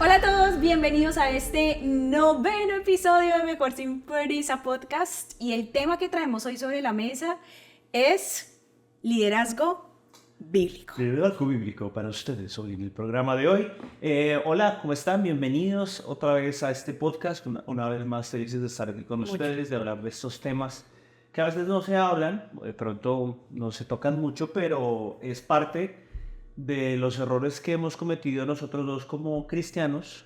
Hola a todos, bienvenidos a este noveno episodio de Mejor Sin Prisa Podcast, y el tema que traemos hoy sobre la mesa es liderazgo bíblico. Liderazgo bíblico para ustedes hoy en el programa de hoy. Hola, ¿cómo están? Bienvenidos otra vez a este podcast. Una vez más felices de estar aquí con ustedes, de hablar de estos temas que a veces no se hablan, de pronto no se tocan mucho, pero es parte de los errores que hemos cometido nosotros dos como cristianos,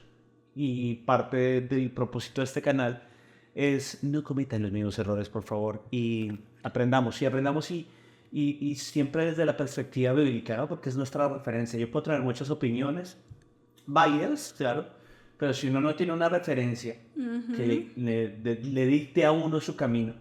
y parte del propósito de este canal es no cometan los mismos errores, por favor, y aprendamos y siempre desde la perspectiva bíblica, ¿no? Porque es nuestra referencia. Yo puedo traer muchas opiniones válidas, claro, pero si uno no tiene una referencia que le dicte a uno su camino,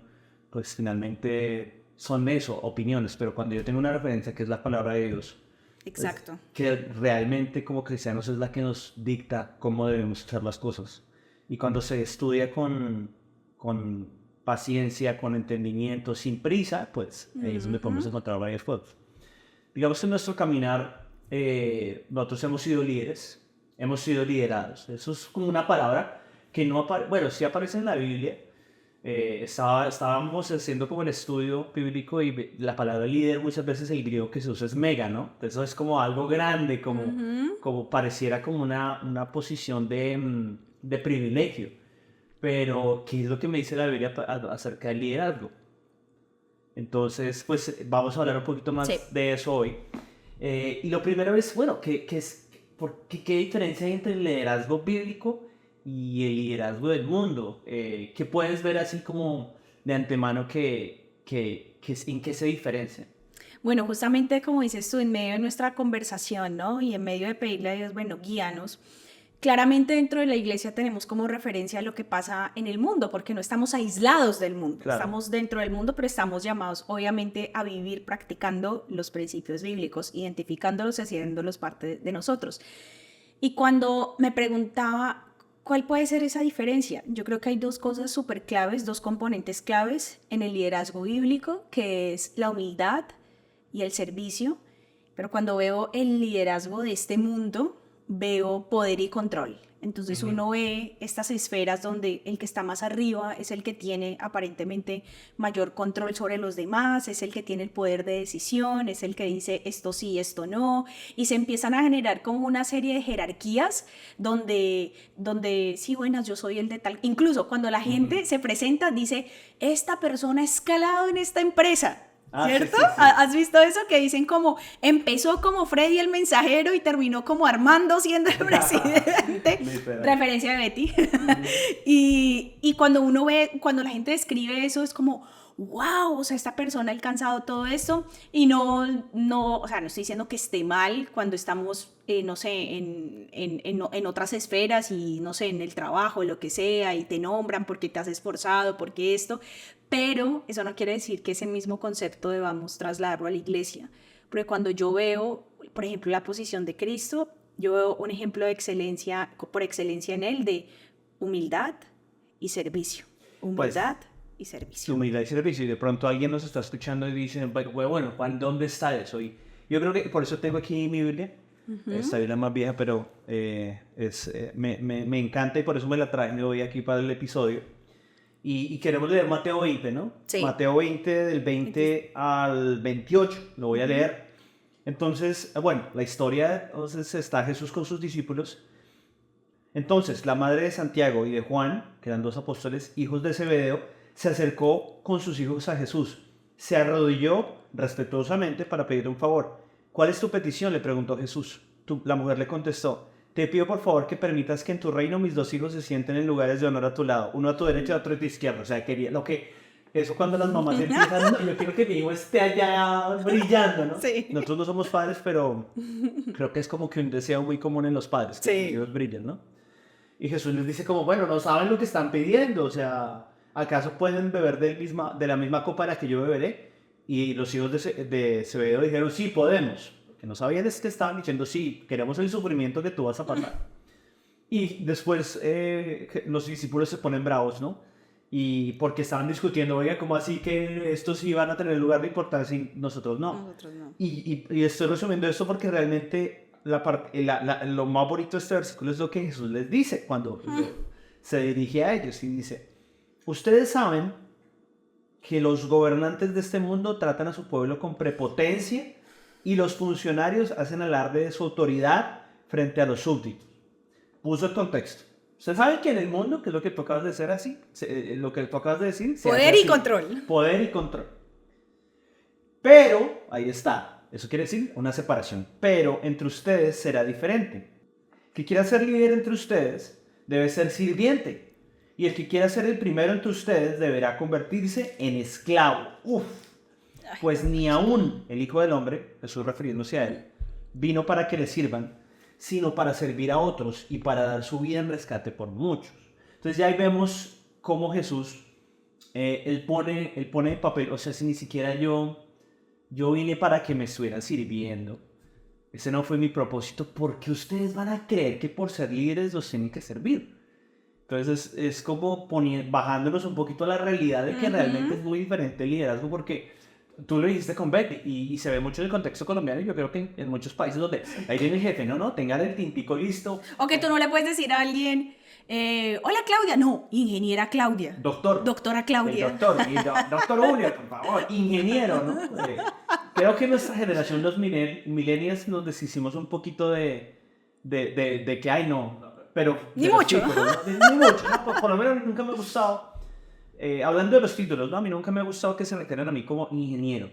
pues finalmente son eso, opiniones. Pero cuando yo tengo una referencia que es la palabra de Dios, Exacto. pues, que realmente como cristianos es la que nos dicta cómo debemos hacer las cosas. Y cuando se estudia con paciencia, con entendimiento, sin prisa, pues ahí es donde podemos encontrar varias cosas. Digamos, en nuestro caminar, nosotros hemos sido líderes, hemos sido liderados. Eso es como una palabra que no aparece, bueno, sí aparece en la Biblia. Estábamos haciendo como el estudio bíblico, y la palabra líder muchas veces el griego que se usa es mega, ¿no? Eso es como algo grande, como pareciera como una posición de privilegio. Pero, ¿qué es lo que me dice la Biblia acerca del liderazgo? Entonces, pues vamos a hablar un poquito más de eso hoy. Y lo primero es, bueno, ¿qué diferencia hay entre el liderazgo bíblico y el liderazgo del mundo? ¿Qué puedes ver así como de antemano en qué se diferencia? Bueno, justamente como dices tú, en medio de nuestra conversación, ¿no? Y en medio de pedirle a Dios, bueno, guíanos. Claramente dentro de la iglesia tenemos como referencia lo que pasa en el mundo, porque no estamos aislados del mundo, Claro. Estamos dentro del mundo, pero estamos llamados obviamente a vivir practicando los principios bíblicos, identificándolos y haciéndolos parte de nosotros. Y cuando me preguntaba cuál puede ser esa diferencia, yo creo que hay dos cosas súper claves, dos componentes claves en el liderazgo bíblico, que es la humildad y el servicio. Pero cuando veo el liderazgo de este mundo, veo poder y control. Entonces uno ve estas esferas donde el que está más arriba es el que tiene aparentemente mayor control sobre los demás, es el que tiene el poder de decisión, es el que dice esto sí, esto no, y se empiezan a generar como una serie de jerarquías donde sí, buenas, yo soy el de tal. Incluso cuando la gente se presenta, dice, esta persona ha escalado en esta empresa. ¿Cierto? Sí. ¿Has visto eso? Que dicen como, empezó como Freddy el mensajero y terminó como Armando siendo el presidente. Referencia de Betty. Y cuando uno ve, cuando la gente describe eso, es como, wow, o sea, esta persona ha alcanzado todo esto. Y no, o sea, no estoy diciendo que esté mal cuando estamos, no sé, en otras esferas y, no sé, en el trabajo, lo que sea, y te nombran porque te has esforzado, porque esto. Pero eso no quiere decir que ese mismo concepto debamos trasladarlo a la iglesia. Porque cuando yo veo, por ejemplo, la posición de Cristo, yo veo un ejemplo de excelencia, por excelencia en él, de humildad y servicio. Humildad y servicio. Humildad y servicio. Y de pronto alguien nos está escuchando y dice, bueno, Juan, ¿dónde está eso? Y yo creo que por eso tengo aquí mi Biblia. Esta Biblia más vieja, pero me encanta, y por eso me la traje hoy aquí para el episodio. Y queremos leer Mateo 20, ¿no? Sí. Mateo 20, del 20 al 28, lo voy a leer. Entonces, bueno, la historia, entonces está Jesús con sus discípulos. Entonces, la madre de Santiago y de Juan, que eran dos apóstoles, hijos de Zebedeo, se acercó con sus hijos a Jesús. Se arrodilló respetuosamente para pedirle un favor. ¿Cuál es tu petición?, le preguntó Jesús. La mujer le contestó, te pido por favor que permitas que en tu reino mis dos hijos se sienten en lugares de honor a tu lado, uno a tu derecha y otro a tu izquierda. O sea, quería eso cuando las mamás empiezan, yo quiero que mi hijo esté allá brillando, ¿no? Sí. Nosotros no somos padres, pero creo que es como que un deseo muy común en los padres, que los hijos brillen, ¿no? Y Jesús les dice como, bueno, no saben lo que están pidiendo, o sea, ¿acaso pueden beber de la misma copa de la que yo beberé? Y los hijos de Zebedeo dijeron, sí, podemos. Que no sabían, es que estaban diciendo, sí, queremos el sufrimiento que tú vas a pasar. Y después los discípulos se ponen bravos, ¿no? Y porque estaban discutiendo, oiga, ¿cómo así que estos sí van a tener lugar de importancia y nosotros no? Nosotros no. Y estoy resumiendo esto porque realmente lo más bonito de este versículo es lo que Jesús les dice cuando se dirige a ellos y dice, ustedes saben que los gobernantes de este mundo tratan a su pueblo con prepotencia y los funcionarios hacen alarde de su autoridad frente a los súbditos. Puso el contexto. Usted sabe que en el mundo, que es lo que tú acabas de decir así, lo que tú acabas de decir, poder y control. Poder y control. Pero, ahí está, eso quiere decir una separación. Pero entre ustedes será diferente. El que quiera ser líder entre ustedes debe ser sirviente. Y el que quiera ser el primero entre ustedes deberá convertirse en esclavo. Uf. Pues ni aún el Hijo del Hombre, Jesús refiriéndose a él, vino para que le sirvan, sino para servir a otros y para dar su vida en rescate por muchos. Entonces ya ahí vemos cómo Jesús, él pone el papel, o sea, si ni siquiera yo vine para que me estuvieran sirviendo. Ese no fue mi propósito, porque ustedes van a creer que por ser líderes los tienen que servir. Entonces es como bajándonos un poquito a la realidad de que realmente es muy diferente el liderazgo, porque tú lo dijiste con Betty y se ve mucho en el contexto colombiano y yo creo que en muchos países donde ahí viene el jefe, no, tengan el tintico listo. O que tú no le puedes decir a alguien, hola Claudia, no, ingeniera Claudia. Doctora Claudia. El doctor, doctor Julio, por favor, ingeniero, ¿no? Creo que en nuestra generación, los millennials, nos deshicimos un poquito de que, ay no, pero... Ni mucho. Ni mucho, ¿no? Por lo menos nunca me ha gustado. Hablando de los títulos, ¿no? A mí nunca me ha gustado que se refieran a mí como ingeniero.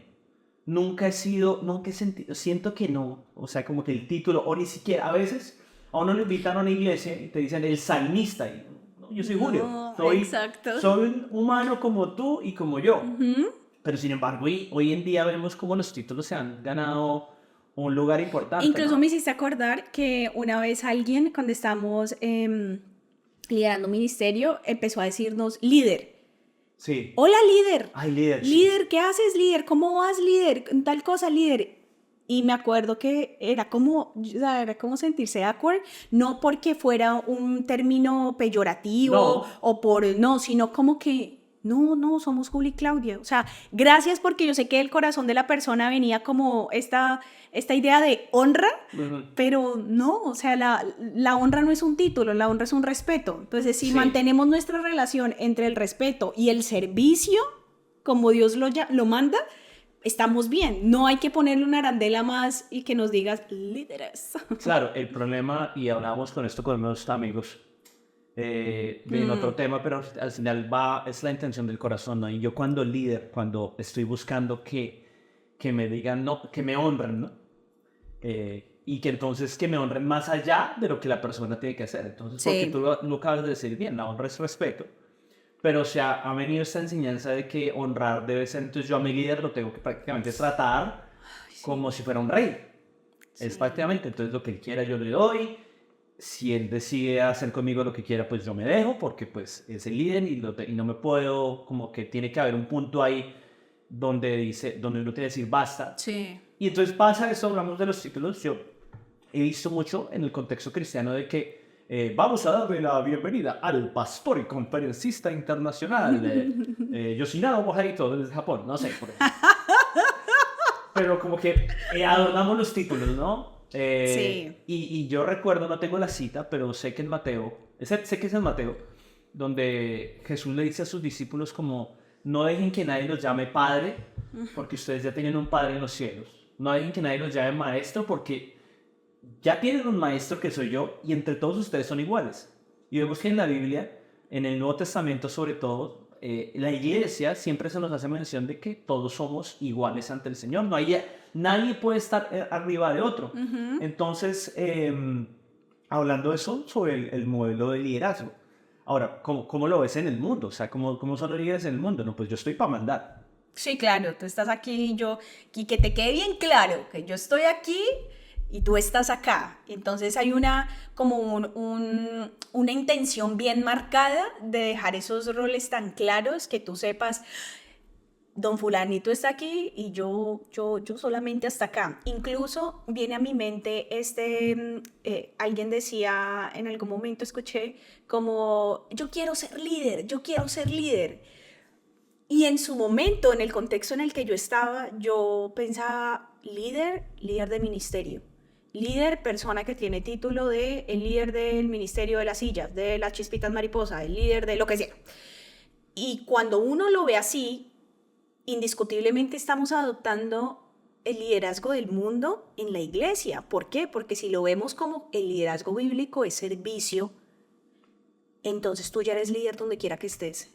Nunca he sentido, siento que no. O sea, como que el título, o ni siquiera, a veces a uno lo invitan a una iglesia y te dicen el salmista. Y, ¿no? Yo soy Julio. No, soy un humano como tú y como yo. Pero sin embargo, hoy en día vemos cómo los títulos se han ganado un lugar importante. Incluso ¿no? me hiciste acordar que una vez alguien, cuando estábamos liderando un ministerio, empezó a decirnos líder. Sí. Hola, líder. Ay, líder. Líder, sí. ¿qué haces, líder? ¿Cómo vas, líder? Tal cosa, líder. Y me acuerdo que era como sentirse awkward, no porque fuera un término peyorativo sino como que no, somos Juli y Claudia. O sea, gracias, porque yo sé que el corazón de la persona venía como esta idea de honra, pero no, o sea, la honra no es un título, la honra es un respeto. Entonces, si mantenemos nuestra relación entre el respeto y el servicio, como Dios lo manda, estamos bien. No hay que ponerle una arandela más y que nos digas líderes. Claro, el problema, y hablamos con esto con nuestros amigos, en otro tema, pero al final es la intención del corazón, ¿no? Y yo cuando estoy buscando que me digan, no, que me honren, ¿no? Y que entonces que me honren más allá de lo que la persona tiene que hacer. Entonces, porque tú lo acabas de decir bien, la honra es respeto, pero o sea, ha venido esta enseñanza de que honrar debe ser, entonces yo a mi líder lo tengo que prácticamente tratar como si fuera un rey. Es prácticamente, entonces lo que él quiera yo le doy. Si él decide hacer conmigo lo que quiera, pues yo me dejo, porque pues es el líder y no me puedo, como que tiene que haber un punto ahí donde uno tiene que decir basta. Sí. Y entonces pasa eso, hablamos de los títulos. Yo he visto mucho en el contexto cristiano de que vamos a darle la bienvenida al pastor y conferencista internacional Yoshinaga Mojito desde Japón, no sé, por ejemplo. Pero como que adornamos los títulos, ¿no? Sí. Y yo recuerdo, no tengo la cita, pero sé que en Mateo, sé que es en Mateo, donde Jesús le dice a sus discípulos como, no dejen que nadie los llame Padre, porque ustedes ya tienen un Padre en los cielos. No dejen que nadie los llame Maestro, porque ya tienen un Maestro que soy yo, y entre todos ustedes son iguales. Y vemos que en la Biblia, en el Nuevo Testamento sobre todo, la iglesia siempre se nos hace mención de que todos somos iguales ante el Señor. Nadie puede estar arriba de otro. Entonces, hablando de eso, sobre el modelo de liderazgo. Ahora, ¿cómo lo ves en el mundo? O sea, ¿cómo son los líderes en el mundo? No, pues yo estoy para mandar. Sí, claro, tú estás aquí y que te quede bien claro que yo estoy aquí y tú estás acá. Entonces hay una intención bien marcada de dejar esos roles tan claros, que tú sepas, don fulanito está aquí y yo solamente hasta acá. Incluso viene a mi mente alguien decía, en algún momento escuché como, yo quiero ser líder. Y en su momento, en el contexto en el que yo estaba, yo pensaba líder de ministerio. líder, persona que tiene título de el líder del ministerio de las sillas, de las chispitas mariposa, el líder de lo que sea. Y cuando uno lo ve así, indiscutiblemente estamos adoptando el liderazgo del mundo en la iglesia. ¿Por qué? Porque si lo vemos como el liderazgo bíblico es servicio, entonces tú ya eres líder donde quiera que estés.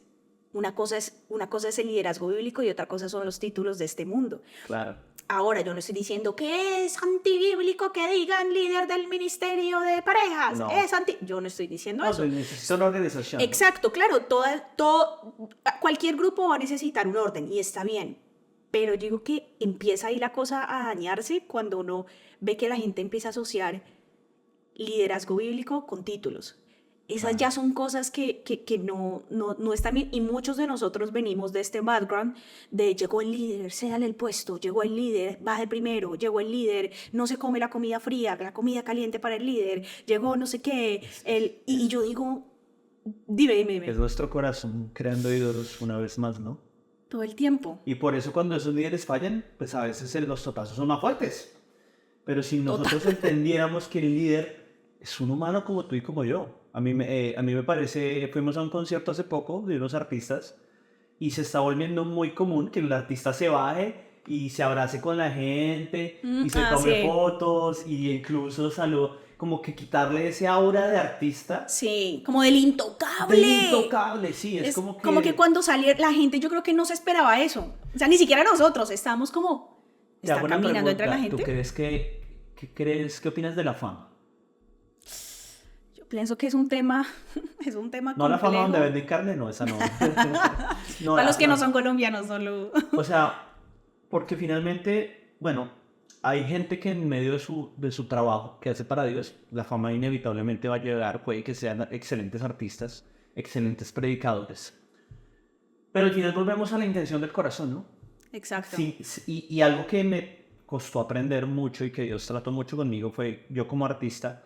Una cosa es el liderazgo bíblico y otra cosa son los títulos de este mundo. Claro. Ahora, yo no estoy diciendo que es antibíblico que digan líder del ministerio de parejas. No. Yo no estoy diciendo No, eso. pues necesita una organización. Exacto, claro, cualquier grupo va a necesitar un orden y está bien. Pero yo digo que empieza ahí la cosa a dañarse cuando uno ve que la gente empieza a asociar liderazgo bíblico con títulos. Esas ya son cosas que no están bien. Y muchos de nosotros venimos de este background de llegó el líder, cédale el puesto, llegó el líder, baje primero, llegó el líder, no se come la comida fría, la comida caliente para el líder, llegó no sé qué. Y yo digo, dime. Es nuestro corazón creando ídolos una vez más, ¿no? Todo el tiempo. Y por eso cuando esos líderes fallan, pues a veces los totazos son más fuertes. Pero si nosotros entendiéramos que el líder es un humano como tú y como yo. A mí me parece, fuimos a un concierto hace poco de unos artistas y se está volviendo muy común que el artista se baje y se abrace con la gente y se tome fotos y incluso como que quitarle ese aura de artista. Sí, como del intocable. Del intocable, sí, es como que... Como que cuando salió la gente, yo creo que no se esperaba eso. O sea, ni siquiera nosotros, estábamos como... ¿Está caminando entre la gente? ¿Tú crees qué opinas de la fama? Pienso que es un tema No complejo. la fama donde venden carne, no, esa no. No, para los que no son colombianos, solo... O sea, porque finalmente, bueno, hay gente que en medio de su trabajo que hace para Dios, la fama inevitablemente va a llegar, puede que sean excelentes artistas, excelentes predicadores. Pero al final volvemos a la intención del corazón, ¿no? Exacto. Sí, y algo que me costó aprender mucho y que Dios trató mucho conmigo fue, yo como artista,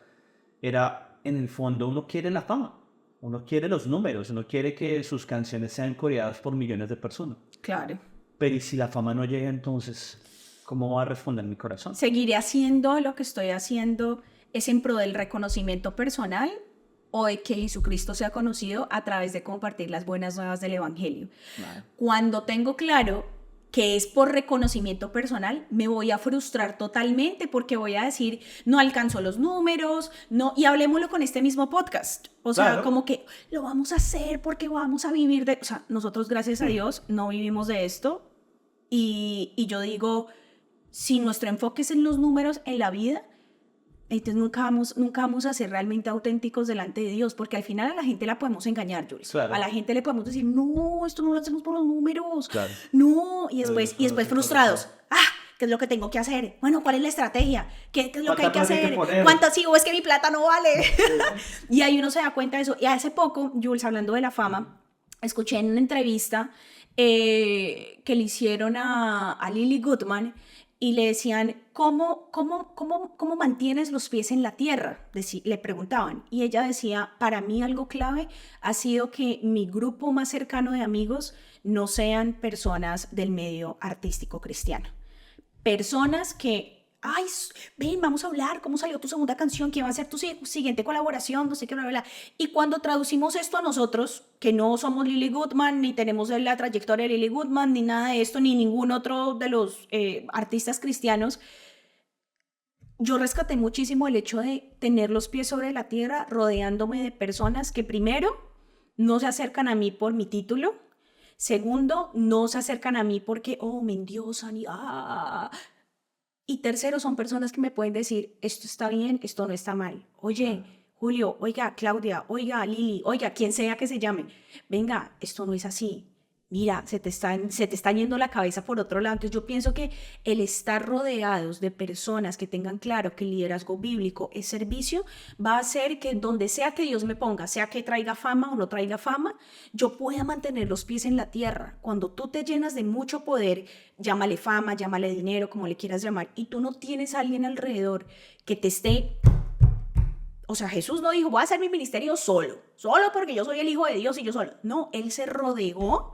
era... En el fondo uno quiere la fama, uno quiere los números, uno quiere que sus canciones sean coreadas por millones de personas. Claro. Pero ¿y si la fama no llega entonces? ¿Cómo va a responder mi corazón? ¿Seguiré haciendo lo que estoy haciendo es en pro del reconocimiento personal o de que Jesucristo sea conocido a través de compartir las buenas nuevas del Evangelio? Claro. Cuando tengo claro que es por reconocimiento personal, me voy a frustrar totalmente porque voy a decir, no alcanzo los números, no, y hablemoslo con este mismo podcast. O sea, Claro. como que lo vamos a hacer porque vamos a vivir de... O sea, nosotros, gracias a Dios, no vivimos de esto. Y yo digo, si nuestro enfoque es en los números en la vida, entonces nunca vamos a ser realmente auténticos delante de Dios, porque al final a la gente la podemos engañar, Jules. Claro. A la gente le podemos decir, no, esto no lo hacemos por los números. Claro. No, y después frustrados. ¿Qué es lo que tengo que hacer? Bueno, ¿cuál es la estrategia? ¿Qué es lo que hay que hacer? ¿Cuánto sigo? Es que mi plata no vale. Y ahí uno se da cuenta de eso. Y hace poco, Jules, hablando de la fama, escuché en una entrevista que le hicieron a Lily Goodman y le decían, ¿cómo mantienes los pies en la tierra? Le preguntaban. Y ella decía, para mí algo clave ha sido que mi grupo más cercano de amigos no sean personas del medio artístico cristiano. Personas que, ay, ven, vamos a hablar, ¿cómo salió tu segunda canción? ¿Quién va a ser tu siguiente colaboración? No sé qué, bla, bla, bla. Y cuando traducimos esto a nosotros, que no somos Lily Goodman, ni tenemos la trayectoria de Lily Goodman, ni nada de esto, ni ningún otro de los artistas cristianos, yo rescaté muchísimo el hecho de tener los pies sobre la tierra, rodeándome de personas que primero no se acercan a mí por mi título, segundo, no se acercan a mí porque, me endiosan y tercero, son personas que me pueden decir, esto está bien, esto no está mal. Oye, Julio, oiga, Claudia, oiga, Lili, oiga, quien sea que se llame, venga, esto no es así. Mira, se te está yendo la cabeza por otro lado. Entonces yo pienso que el estar rodeados de personas que tengan claro que el liderazgo bíblico es servicio, va a hacer que donde sea que Dios me ponga, sea que traiga fama o no traiga fama, yo pueda mantener los pies en la tierra. Cuando tú te llenas de mucho poder, llámale fama, llámale dinero, como le quieras llamar, y tú no tienes a alguien alrededor que te esté... O sea, Jesús no dijo, voy a hacer mi ministerio solo porque yo soy el Hijo de Dios y yo solo. No, Él se rodeó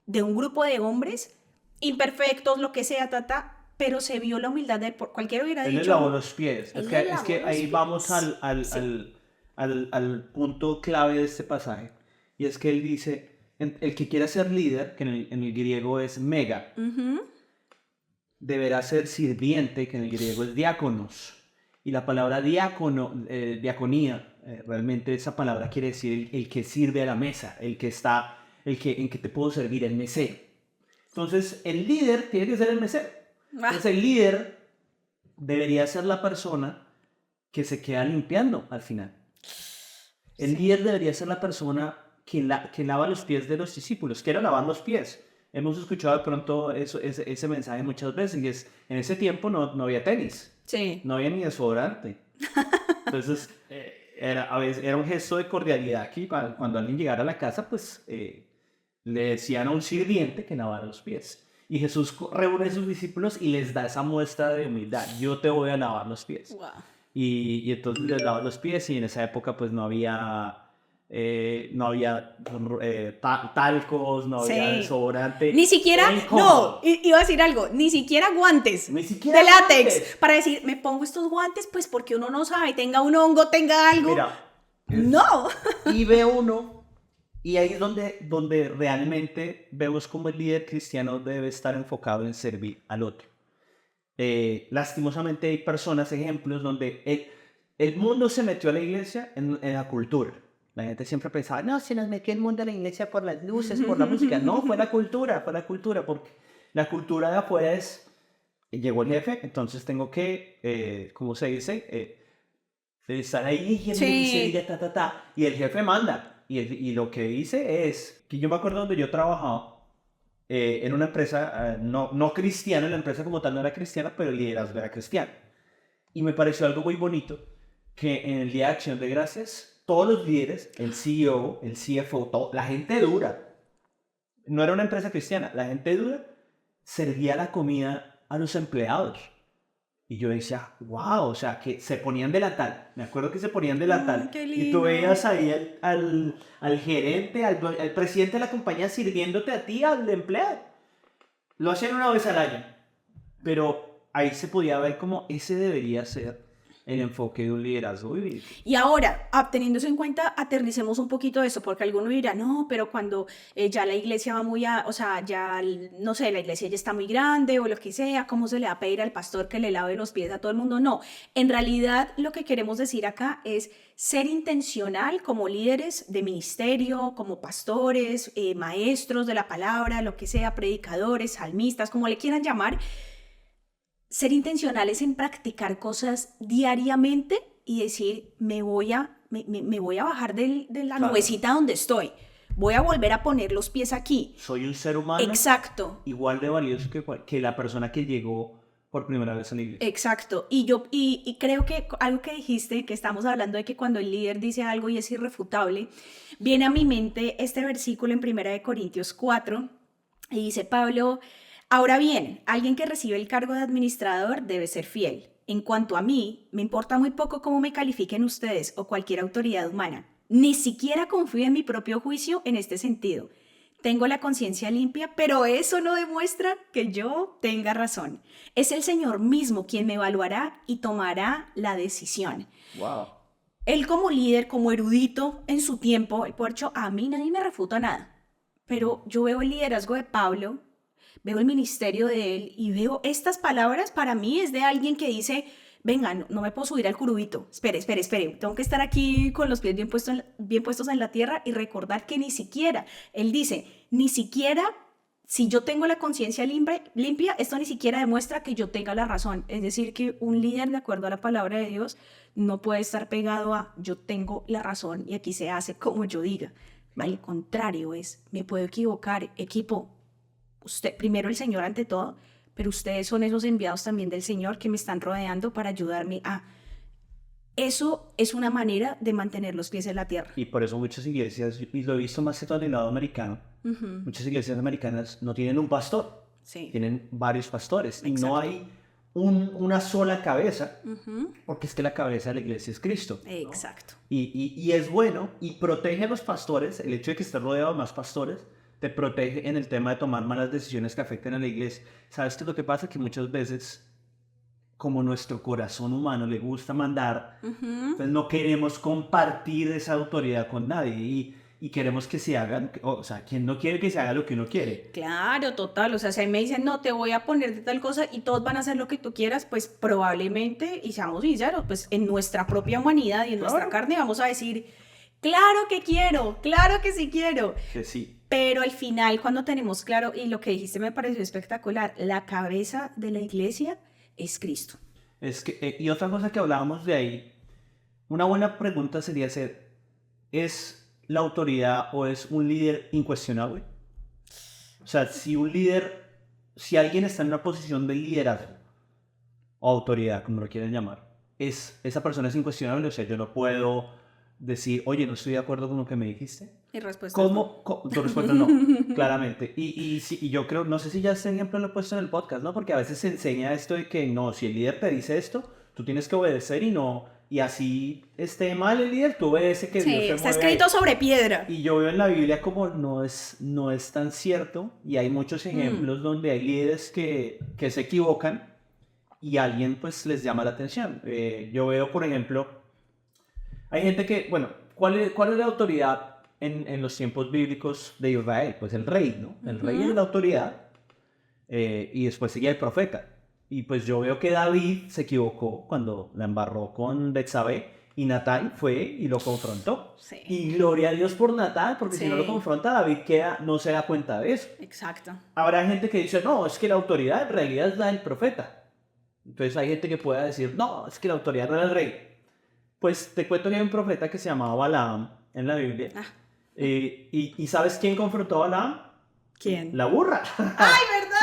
de un grupo de hombres imperfectos, lo que sea, pero se vio la humildad de él. Cualquiera hubiera Él dicho... le lavó los pies. Él Es le que, lavó es que los ahí pies. vamos Sí. al punto clave de este pasaje. Y es que él dice, el que quiera ser líder, que en el griego es mega, Ujú. deberá ser sirviente, que en el griego es diáconos. Y la palabra diácono, diaconía, realmente esa palabra quiere decir el que sirve a la mesa, en que te puedo servir, el mesero. Entonces, el líder tiene que ser el mesero. Ah, Entonces, el líder debería ser la persona que se queda limpiando al final. El sí. líder debería ser la persona que lava los pies de los discípulos, que era lavar los pies. Hemos escuchado de pronto ese mensaje muchas veces, y es, en ese tiempo no había tenis, Sí. no había ni desodorante. Entonces, a veces era un gesto de cordialidad aquí, cuando alguien llegara a la casa, pues le decían a un sirviente que lavara los pies. Y Jesús reúne a sus discípulos y les da esa muestra de humildad. Yo te voy a lavar los pies. Wow. Y entonces les lava los pies, y en esa época pues no había talcos, no había Sí. desodorante. Ni siquiera, Era incómodo. no, iba a decir algo, ni siquiera guantes Ni siquiera de látex guantes. para decir, me pongo estos guantes pues porque uno no sabe, tenga un hongo, tenga algo. Mira, No. y ve uno, y ahí es donde realmente vemos cómo el líder cristiano debe estar enfocado en servir al otro. Lastimosamente hay personas, ejemplos, donde el mundo se metió a la iglesia en la cultura. La gente siempre pensaba, no, se nos metió el mundo a la iglesia por las luces, por la música. No, fue la cultura, porque la cultura de afuera es, llegó el jefe, entonces tengo que, ¿cómo se dice? Estar ahí diciendo, Sí. y el jefe manda. Y lo que dice es, que yo me acuerdo donde yo trabajaba, en una empresa no cristiana, la empresa como tal no era cristiana, pero el liderazgo era cristiano. Y me pareció algo muy bonito que en el Día de Acción de Gracias, todos los líderes, el CEO, el CFO, la gente dura, no era una empresa cristiana, la gente dura servía la comida a los empleados. Y yo decía, wow, o sea, que se ponían delantal. Me acuerdo que se ponían delantal. Ay, qué Y lindo. tú veías ahí al gerente, al presidente de la compañía sirviéndote a ti, al empleado. Lo hacían una vez al año. Pero ahí se podía ver como ese debería ser el enfoque de un liderazgo bíblico. Y ahora, teniendo eso en cuenta, aterricemos un poquito eso, porque alguno dirá, no, pero cuando ya la iglesia va muy o sea, ya, no sé, la iglesia ya está muy grande o lo que sea, ¿cómo se le va a pedir al pastor que le lave los pies a todo el mundo? No, en realidad lo que queremos decir acá es ser intencional como líderes de ministerio, como pastores, maestros de la palabra, lo que sea, predicadores, salmistas, como le quieran llamar, ser intencionales en practicar cosas diariamente y decir, me voy a bajar de la Claro. nubecita donde estoy, voy a volver a poner los pies aquí. Soy un ser humano Exacto. igual de valioso que la persona que llegó por primera vez a la iglesia. Exacto. Y creo que algo que dijiste, que estamos hablando de que cuando el líder dice algo y es irrefutable, viene a mi mente este versículo en 1 Corintios 4, y dice Pablo, ahora bien, alguien que recibe el cargo de administrador debe ser fiel. En cuanto a mí, me importa muy poco cómo me califiquen ustedes o cualquier autoridad humana. Ni siquiera confío en mi propio juicio en este sentido. Tengo la conciencia limpia, pero eso no demuestra que yo tenga razón. Es el Señor mismo quien me evaluará y tomará la decisión. Wow. Él como líder, como erudito en su tiempo, el porcho, a mí nadie me refuta nada. Pero yo veo el liderazgo de Pablo, veo el ministerio de él y veo estas palabras, para mí es de alguien que dice, venga, no me puedo subir al curubito, espere, tengo que estar aquí con los pies bien puestos en la tierra y recordar que ni siquiera, él dice, ni siquiera si yo tengo la conciencia limpia, esto ni siquiera demuestra que yo tenga la razón. Es decir, que un líder, de acuerdo a la palabra de Dios, no puede estar pegado a yo tengo la razón y aquí se hace como yo diga. Al contrario, me puedo equivocar, equipo. Usted, primero el Señor ante todo, pero ustedes son esos enviados también del Señor que me están rodeando para ayudarme a... Eso es una manera de mantener los pies en la tierra. Y por eso muchas iglesias, y lo he visto más que todo en el lado americano, muchas iglesias americanas no tienen un pastor, Sí. tienen varios pastores. Y Exacto. no hay una sola cabeza, porque es que la cabeza de la iglesia es Cristo, ¿no? Exacto. Y es bueno, y protege a los pastores, el hecho de que esté rodeado de más pastores, te protege en el tema de tomar malas decisiones que afecten a la iglesia. ¿Sabes qué es lo que pasa? Que muchas veces, como nuestro corazón humano le gusta mandar, pues no queremos compartir esa autoridad con nadie y queremos que se hagan, o sea, quien no quiere que se haga lo que uno quiere. Claro, total. O sea, si a mí me dicen, no, te voy a poner de tal cosa y todos van a hacer lo que tú quieras, pues probablemente, y seamos sinceros, pues en nuestra propia humanidad y en nuestra Claro. carne vamos a decir, claro que quiero, claro que sí quiero. Que sí. Pero al final, cuando tenemos claro, y lo que dijiste me pareció espectacular, la cabeza de la iglesia es Cristo. Es que, y otra cosa que hablábamos de ahí, una buena pregunta sería ser, ¿es la autoridad o es un líder incuestionable? O sea, si alguien está en una posición de liderazgo o autoridad, como lo quieren llamar, esa persona es incuestionable. O sea, yo no puedo decir, oye, no estoy de acuerdo con lo que me dijiste. Y respuesta ¿Cómo? Tu respuesta no, claramente. Y yo creo, no sé si ya este ejemplo lo he puesto en el podcast, ¿no? Porque a veces se enseña esto de que no, si el líder te dice esto, tú tienes que obedecer y no, y así esté mal el líder, tú obedeces que Sí, Dios se está mueve escrito ahí. sobre piedra. Y yo veo en la Biblia como no es tan cierto, y hay muchos ejemplos donde hay líderes que se equivocan y alguien pues les llama la atención. Yo veo, por ejemplo, hay gente que, bueno, ¿cuál es la autoridad en los tiempos bíblicos de Israel? Pues el rey, ¿no? El rey es la autoridad, y después seguía el profeta. Y pues yo veo que David se equivocó cuando la embarró con Betsabé y Natán fue y lo confrontó. Sí. Y gloria a Dios por Natán, porque si no lo Sí. confronta, David no se da cuenta de eso. Exacto. Habrá gente que dice, no, es que la autoridad en realidad es la del profeta. Entonces hay gente que pueda decir, no, es que la autoridad no era el rey. Pues te cuento que hay un profeta que se llamaba Balaam en la Biblia. Ah. ¿Y sabes quién confrontó a Balaam? ¿Quién? La burra. ¡Ay, verdad!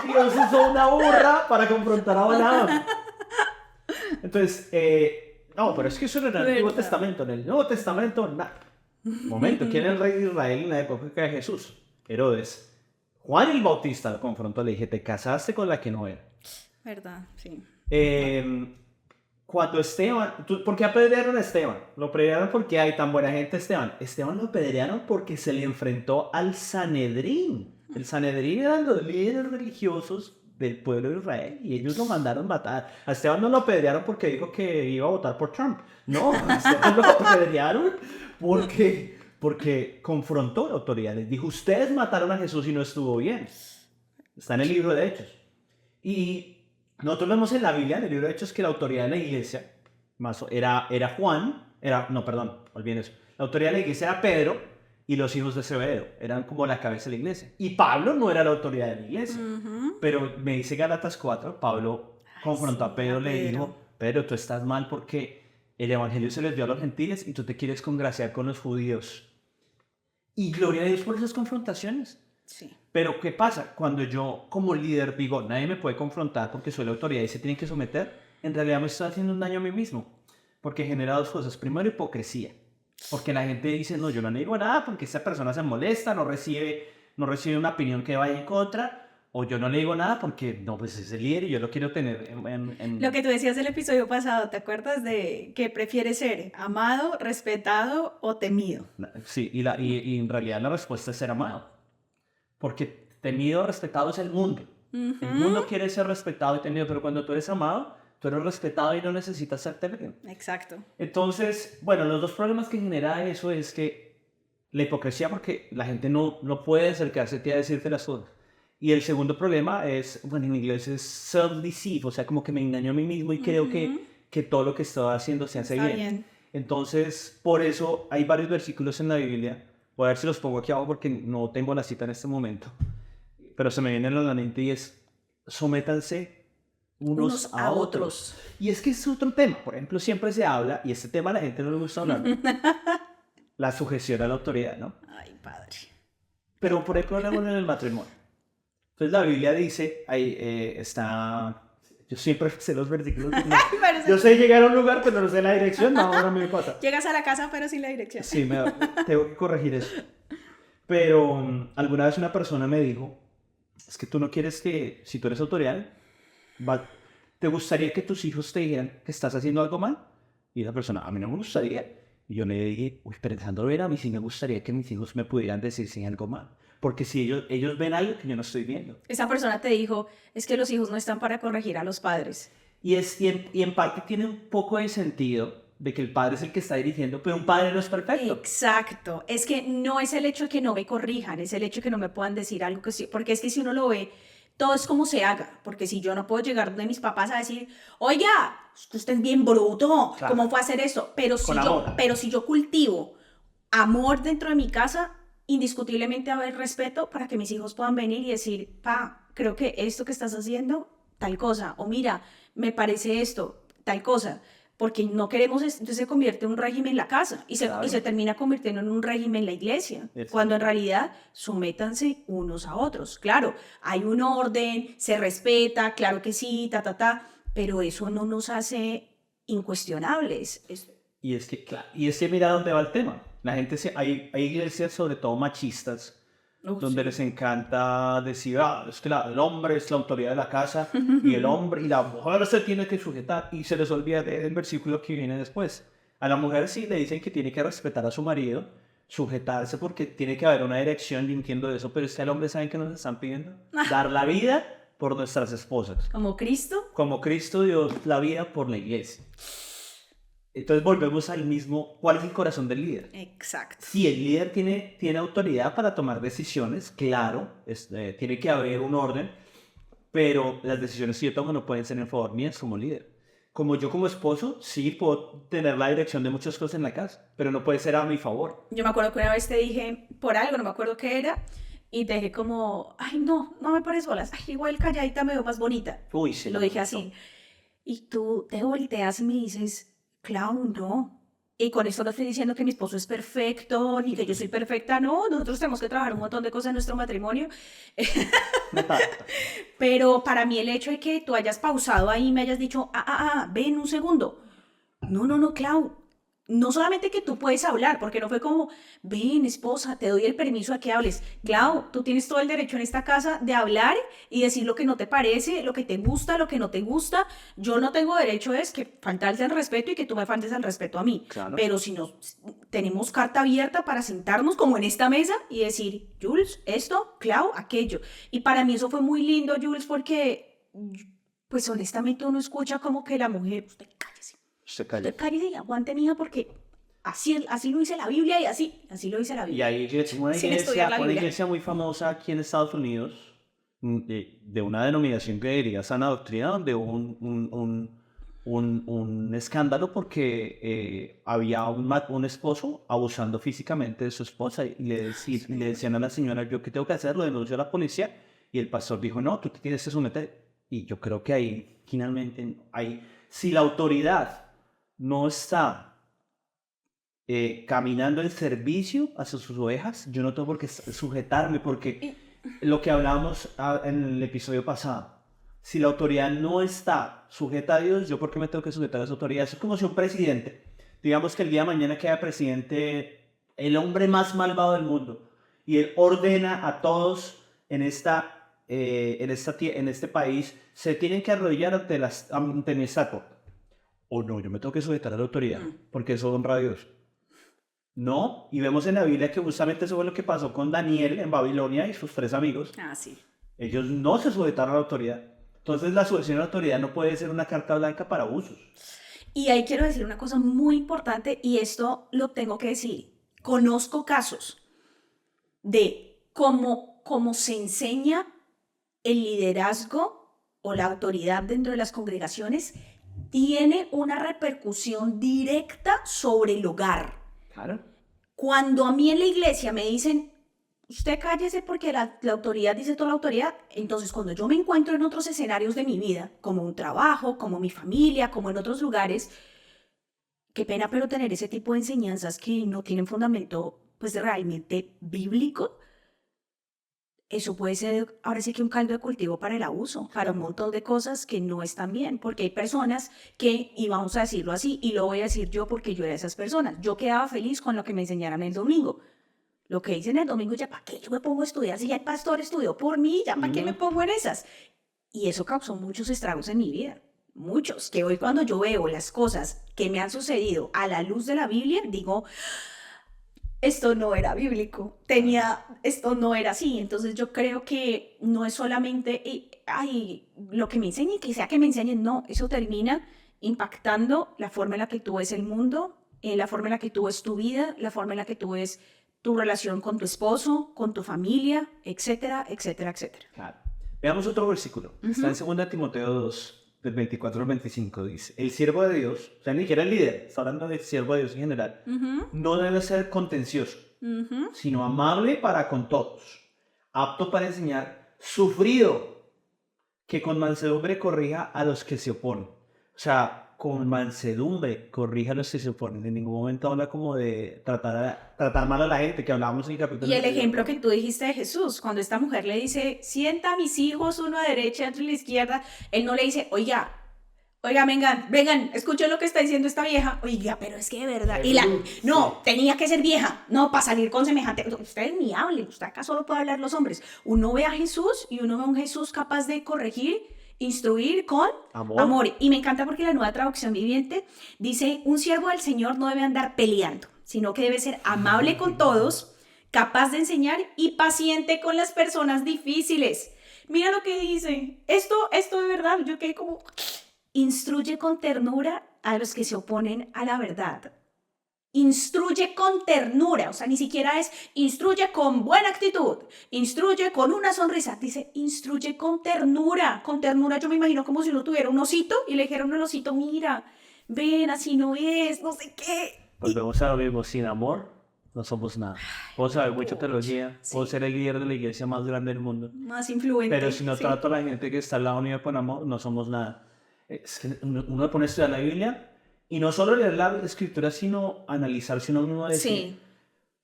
Dios usó una burra para confrontar a Balaam. Entonces, no, pero es que eso era en el Antiguo ¿Verdad? Testamento. En el Nuevo Testamento, nada. Momento, ¿quién era el rey de Israel en la época de Jesús? Herodes. Juan el Bautista lo confrontó, le dije, te casaste con la que no era. ¿Verdad? Sí. Cuando Esteban, ¿por qué apedrearon a Esteban? Lo apedrearon porque hay tan buena gente Esteban. Esteban lo apedrearon porque se le enfrentó al Sanedrín. El Sanedrín eran los líderes religiosos del pueblo de Israel y ellos lo mandaron matar. A Esteban no lo apedrearon porque dijo que iba a votar por Trump. No, a Esteban lo apedrearon porque confrontó la autoridad. Les dijo, ustedes mataron a Jesús y no estuvo bien. Está en el libro de Hechos. Y nosotros vemos en la Biblia, en el libro de Hechos, que la autoridad de la iglesia era Juan, no, perdón, olviden eso. La autoridad de la iglesia era Pedro y los hijos de Zebedeo, eran como la cabeza de la iglesia. Y Pablo no era la autoridad de la iglesia, pero me dice Gálatas 4, Pablo confrontó a Pedro, le dijo, Pedro, tú estás mal porque el evangelio se les dio a los gentiles y tú te quieres congraciar con los judíos. Y gloria a Dios por esas confrontaciones. Sí. Pero ¿qué pasa? Cuando yo como líder digo, nadie me puede confrontar porque soy la autoridad y se tienen que someter, en realidad me estoy haciendo un daño a mí mismo. Porque genera dos cosas. Primero, hipocresía. Porque la gente dice, no, yo no le digo nada porque esta persona se molesta, no recibe una opinión que vaya en contra. O yo no le digo nada porque, no, pues es el líder y yo lo quiero tener en... Lo que tú decías del episodio pasado, ¿te acuerdas de que prefieres ser amado, respetado o temido? Sí, y en realidad la respuesta es ser amado. Porque temido, respetado es el mundo. El mundo quiere ser respetado y temido, pero cuando tú eres amado, tú eres respetado y no necesitas ser temido. Exacto. Entonces, bueno, los dos problemas que genera eso es que la hipocresía, porque la gente no puede acercarse a ti a decirte las cosas. Y el segundo problema es, bueno, en inglés es self-deceive, o sea, como que me engaño a mí mismo y creo que todo lo que estoy haciendo se hace bien. Entonces, por eso hay varios versículos en la Biblia. Voy a ver si los pongo aquí abajo porque no tengo la cita en este momento. Pero se me vienen a la mente y es, sométanse unos a otros. Y es que es otro tema. Por ejemplo, siempre se habla, y este tema a la gente no le gusta hablar, la sujeción a la autoridad, ¿no? Ay, padre. Pero por ejemplo, hablamos en el matrimonio. Entonces la Biblia dice, ahí está... Yo siempre sé los versículos. Yo sé llegar a un lugar, pero no sé la dirección. No, ahora me pasa. Llegas a la casa, pero sin la dirección. Sí, tengo que corregir eso. Pero alguna vez una persona me dijo, es que tú no quieres que, si tú eres autoridad, ¿te gustaría que tus hijos te dijeran que estás haciendo algo mal? Y esa persona, a mí no me gustaría. Y yo le dije, uy, pensando bien, a mí sí me gustaría que mis hijos me pudieran decir si hay algo mal. porque si ellos ven algo que yo no estoy viendo. Esa persona te dijo, es que los hijos no están para corregir a los padres. Y en parte tiene un poco de sentido de que el padre es el que está dirigiendo, pero un padre no es perfecto. Exacto. Es que no es el hecho de que no me corrijan, es el hecho de que no me puedan decir algo que sí, porque es que si uno lo ve, todo es como se haga, porque si yo no puedo llegar de mis papás a decir, oiga, usted es bien bruto, Claro. ¿cómo fue a hacer eso? Con amor. Pero si yo cultivo amor dentro de mi casa, indiscutiblemente va a haber respeto para que mis hijos puedan venir y decir, pa, creo que esto que estás haciendo, tal cosa, o mira, me parece esto, tal cosa, porque no queremos, entonces se convierte en un régimen en la casa y Claro. se termina convirtiendo en un régimen en la iglesia, Exacto. cuando en realidad sométanse unos a otros. Claro, hay un orden, se respeta, claro que sí, pero eso no nos hace incuestionables. Y es que mira dónde va el tema. La gente hay iglesias sobre todo machistas donde Sí. les encanta decir, es que el hombre es la autoridad de la casa y el hombre y la mujer se tiene que sujetar, y se les olvida el versículo que viene después. A la mujer sí le dicen que tiene que respetar a su marido, sujetarse porque tiene que haber una dirección, yo entiendo eso, pero es que al hombre, ¿saben qué nos están pidiendo? Dar la vida por nuestras esposas. Como Cristo. Como Cristo dio la vida por la iglesia. Entonces volvemos al mismo, ¿cuál es el corazón del líder? Exacto. Si el líder tiene autoridad para tomar decisiones, claro, tiene que haber un orden, pero las decisiones que yo tomo no pueden ser en favor mías como líder. Como yo como esposo, sí puedo tener la dirección de muchas cosas en la casa, pero no puede ser a mi favor. Yo me acuerdo que una vez te dije, por algo, no me acuerdo qué era, y te dije como, ay, no me pares bolas, ay, igual calladita me veo más bonita. Uy, sí. Lo dije así. Y tú te volteas y me dices, Clau, no. Y con esto no estoy diciendo que mi esposo es perfecto, ni que yo soy perfecta, no. Nosotros tenemos que trabajar un montón de cosas en nuestro matrimonio. Pero para mí el hecho de que tú hayas pausado ahí y me hayas dicho, ven un segundo. No, Clau. No solamente que tú puedes hablar, porque no fue como, ven, esposa, te doy el permiso a que hables. Clau, tú tienes todo el derecho en esta casa de hablar y decir lo que no te parece, lo que te gusta, lo que no te gusta. Yo no tengo derecho es que faltarte al respeto y que tú me faltes al respeto a mí. Claro. Pero si no, tenemos carta abierta para sentarnos como en esta mesa y decir, Jules, esto, Clau, aquello. Y para mí eso fue muy lindo, Jules, porque, pues honestamente uno escucha como que la mujer, usted cállese. Se calla. Usted cállese y aguante, mija, porque así lo dice la Biblia y así lo dice la Y Biblia. hay una Sin estudiar la una Biblia. iglesia muy famosa aquí en Estados Unidos, de una denominación que diría sana doctrina, donde hubo un escándalo porque había un esposo abusando físicamente de su esposa y le decían a la señora, ¿yo qué tengo que hacer? Lo denunció a la policía, y el pastor dijo, no, tú te tienes que someter. Y yo creo que ahí, finalmente, si la autoridad no está caminando en servicio hacia sus ovejas, yo no tengo por qué sujetarme, porque lo que hablábamos en el episodio pasado, si la autoridad no está sujeta a Dios, ¿yo por qué me tengo que sujetar a esa autoridad? Es como si un presidente, digamos que el día de mañana queda presidente el hombre más malvado del mundo, y él ordena a todos en este país, se tienen que arrodillar ante mi estatua. O no, yo me tengo que sujetar a la autoridad, porque eso honra a Dios. No, y vemos en la Biblia que justamente eso fue lo que pasó con Daniel en Babilonia y sus 3 amigos. Sí. Ellos no se sujetaron a la autoridad. Entonces la sujeción a la autoridad no puede ser una carta blanca para abusos. Y ahí quiero decir una cosa muy importante, y esto lo tengo que decir. Conozco casos de cómo se enseña el liderazgo o la autoridad dentro de las congregaciones tiene una repercusión directa sobre el hogar. Claro. Cuando a mí en la iglesia me dicen, usted cállese porque la autoridad dice toda la autoridad, entonces cuando yo me encuentro en otros escenarios de mi vida, como un trabajo, como mi familia, como en otros lugares, qué pena, pero tener ese tipo de enseñanzas que no tienen fundamento pues realmente bíblico, eso puede ser ahora sí que un caldo de cultivo para el abuso, para un montón de cosas que no están bien, porque hay personas que, y vamos a decirlo así, y lo voy a decir yo porque yo era de esas personas, yo quedaba feliz con lo que me enseñaran el domingo. Lo que dicen el domingo, ya para qué yo me pongo a estudiar si ya el pastor estudió por mí, ya para qué me pongo en esas. Y eso causó muchos estragos en mi vida, muchos, que hoy cuando yo veo las cosas que me han sucedido a la luz de la Biblia, digo, esto no era bíblico, esto no era así. Entonces yo creo que no es solamente, ay, lo que me enseñen, que sea que me enseñen, no, eso termina impactando la forma en la que tú ves el mundo, la forma en la que tú ves tu vida, la forma en la que tú ves tu relación con tu esposo, con tu familia, etcétera, etcétera, etcétera. Claro. Veamos otro versículo. Está en 2 Timoteo 2, del 24 al 25. Dice, el siervo de Dios, o sea, ni siquiera el líder, está hablando del siervo de Dios en general, no debe ser contencioso, sino amable para con todos, apto para enseñar, sufrido, que con mansedumbre corrija a los que se oponen. O sea, con mansedumbre corrija a los que se oponen. En ningún momento habla como de tratar mal a la gente, que hablábamos en el capítulo Y el anterior. ejemplo que tú dijiste de Jesús, cuando esta mujer le dice, sienta a mis hijos uno a derecha y otro a la izquierda, él no le dice, oiga, vengan, escuchen lo que está diciendo esta vieja. Oiga, pero es que de verdad. No, tenía que ser vieja. No, para salir con semejante. Ustedes ni hablen. Usted acá solo puede hablar los hombres. Uno ve a Jesús y uno ve a un Jesús capaz de corregir, instruir con amor. Y me encanta porque la Nueva Traducción Viviente dice, un siervo del Señor no debe andar peleando, sino que debe ser amable con todos, capaz de enseñar y paciente con las personas difíciles. Mira lo que dice. Esto de verdad, yo quedé como... Instruye con ternura a los que se oponen a la verdad. Instruye con ternura, o sea, ni siquiera es instruye con buena actitud, instruye con una sonrisa, dice instruye con ternura. Con ternura yo me imagino como si uno tuviera un osito y le dijeron al osito, mira, ven, así no es, no sé qué. Volvemos a lo mismo, sin amor no somos nada. Puedo saber mucha teología, puedo ser el líder de la iglesia más grande del mundo, más influente, pero si no trato a la gente que está al lado mío con amor, no somos nada. Es que uno pone a estudiar la Biblia y no solo leer la escritura, sino analizarse uno mismo. Sí.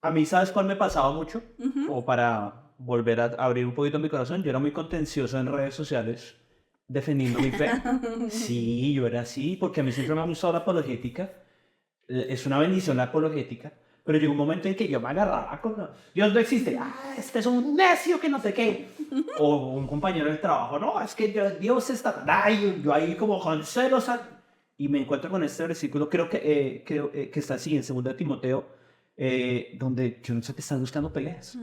A mí, ¿sabes cuál me pasaba mucho? O para volver a abrir un poquito mi corazón, yo era muy contencioso en redes sociales defendiendo mi fe. Sí, yo era así, porque a mí siempre me ha gustado la apologética. Es una bendición la apologética. Pero llegó un momento en que yo me agarraba con... Dios no existe. Este es un necio que no sé qué. O un compañero del trabajo. No, es que Dios está... Ay, yo ahí como con celos. Y me encuentro con este versículo, creo que está así en 2 Timoteo, donde yo no sé que están buscando peleas.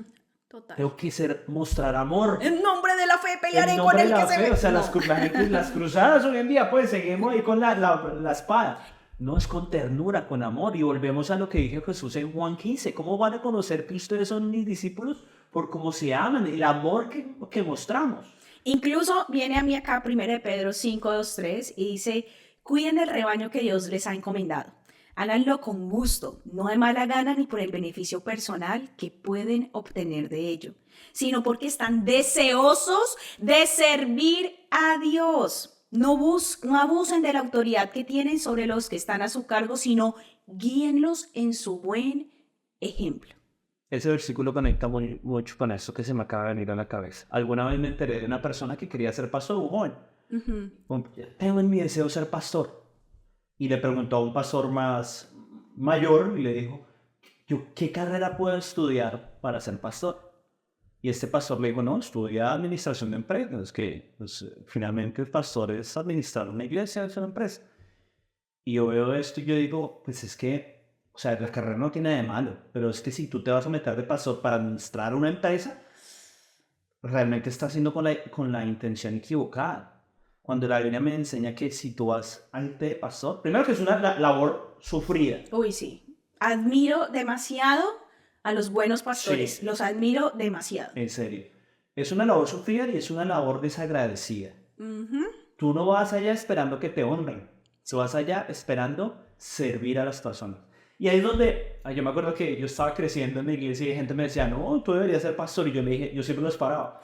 Total. Tengo que mostrar amor. En nombre de la fe pelearé con el que fe, se ve. O sea, las cruzadas hoy en día, pues seguimos ahí con la espada. No, es con ternura, con amor. Y volvemos a lo que dijo Jesús en Juan 15. ¿Cómo van a conocer que ustedes son mis discípulos? Por cómo se aman, el amor que mostramos. Incluso viene a mí acá 1 Pedro 5, 2, 3 y dice, cuiden el rebaño que Dios les ha encomendado. Háganlo con gusto, no de mala gana ni por el beneficio personal que pueden obtener de ello, sino porque están deseosos de servir a Dios. No abusen de la autoridad que tienen sobre los que están a su cargo, sino guíenlos en su buen ejemplo. Ese versículo conecta mucho con eso que se me acaba de venir a la cabeza. Alguna vez me enteré de una persona que quería ser pastor, un joven. Tengo en mi deseo ser pastor. Y le preguntó a un pastor más mayor y le dijo, ¿qué carrera puedo estudiar para ser pastor? Y este pastor le dijo, no, estudia administración de empresas, que pues, finalmente el pastor es administrar una iglesia, es una empresa. Y yo veo esto y yo digo, pues es que, o sea, la carrera no tiene de malo, pero es que si tú te vas a meter de pastor para administrar una empresa, realmente estás haciendo con la intención equivocada. Cuando la Biblia me enseña que si tú vas ante el pastor, primero que es una labor sufrida. Uy, sí. Admiro demasiado a los buenos pastores. Sí. Los admiro demasiado. En serio. Es una labor sufrida y es una labor desagradecida. Tú no vas allá esperando que te honren. Tú vas allá esperando servir a las personas. Y ahí es donde, yo me acuerdo que yo estaba creciendo en la iglesia y gente me decía, no, tú deberías ser pastor. Y yo me dije, yo siempre lo esperaba.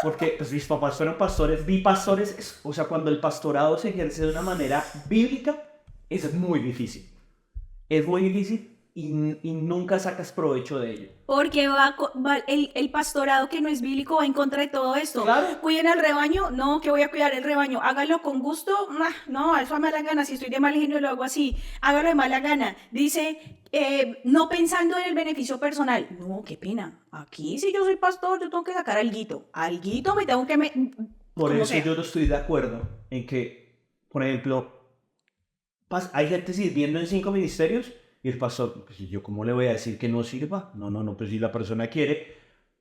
Porque pues, mis papás fueron pastores, vi pastores, o sea, cuando el pastorado se ejerce de una manera bíblica, es muy difícil. Es muy difícil y nunca sacas provecho de ello. Porque el pastorado que no es bíblico va en contra de todo esto. Claro. ¿Cuiden al rebaño? No, que voy a cuidar el rebaño. Hágalo con gusto. No, eso a mala gana. Si estoy de mal genio lo hago así. Hágalo de mala gana. Dice, no pensando en el beneficio personal. No, qué pena. Aquí si yo soy pastor, yo tengo que sacar alguito. Alguito me tengo que... Por eso yo no estoy de acuerdo en que, por ejemplo, hay gente sirviendo en 5 ministerios Y el pastor, pues ¿y yo cómo le voy a decir que no sirva? No, pues si la persona quiere,